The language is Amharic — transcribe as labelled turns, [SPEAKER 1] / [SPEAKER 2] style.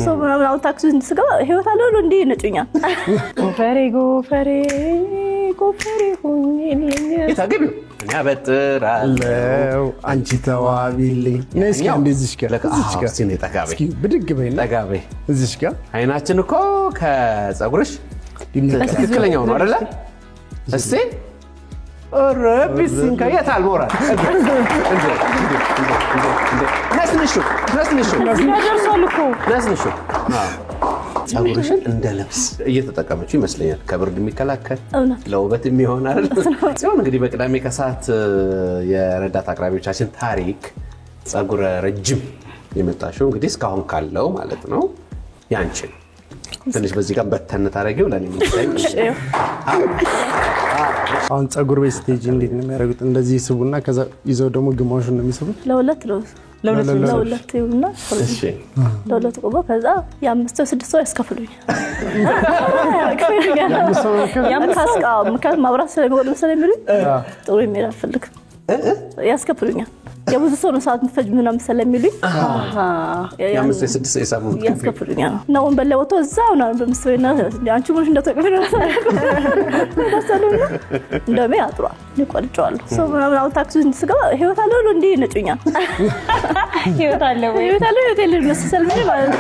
[SPEAKER 1] ሰው ምናምን ታክሲ እንስገባ ህይወት አለው እንዴ ነጭኛል ጎፈሬ ሆኜልኝ
[SPEAKER 2] ይታገቢው እኛ በጥራለው
[SPEAKER 3] አንቺ ተዋቢልኝ ነስኪ እንደዚህ ጋር
[SPEAKER 2] እስኪ ተጋቢ
[SPEAKER 3] እስኪ ብድግ በይና
[SPEAKER 2] ተጋቢ
[SPEAKER 3] እዚህ ጋር
[SPEAKER 2] አይናችን እኮ ከጸጉርሽ ትክክለኛው ነው አይደል እስቲ ረቢስን ከየታል ሞራል ነስንሹ ነስንሹ ጸጉርሽን እንደ ልብስ እየተጠቀመችው ይመስለኛል ከብርድ የሚከላከል ለውበት የሚሆን አይደል ሲሆን እንግዲህ በቅዳሜ ከሰዓት የረዳት አቅራቢዎቻችን ታሪክ ጸጉር ረጅም የመጣሽው እንግዲህ እስካሁን ካለው ማለት ነው ያንቺ ትንሽ በዚህ ጋር በተነ ታረጊው ለኔ ምንታይ
[SPEAKER 3] አሁን ጸጉር ቤት ስቴጅ እንዴት ነው የሚያደርጉት እንደዚህ ይስቡና ከዛ ይዘው ደግሞ ግማሹን ነው የሚስቡት
[SPEAKER 1] ለሁለት ይሁንና
[SPEAKER 2] እሺ
[SPEAKER 1] ለሁለት ቆቦ ከዛ የ5 6 ሰው ያስከፍሉኝ ምክንያቱም ማብራት ስለሚሉኝ ጥሩ የሚል አልፈልግም ያስከፍሉኛል የብዙ ሰው ነው ሰዓት ምፈጅ ምናምን ስለሚሉኝ
[SPEAKER 2] የ5 6 የሳቡ
[SPEAKER 1] ያስከፍሉኛል ነው ወንበል ወጥቶ እዛው ነው በምስበና አንቺ ምን እንደተቀፈለ ነው እንደሜ አጥሯል ይቆልጫዋል ሰው ምናምን ታክሲ እንስገባ ህይወት አለው እንዴ ነጭኛል ህይወት አለው ህይወት የለም መሰለኝ ማለት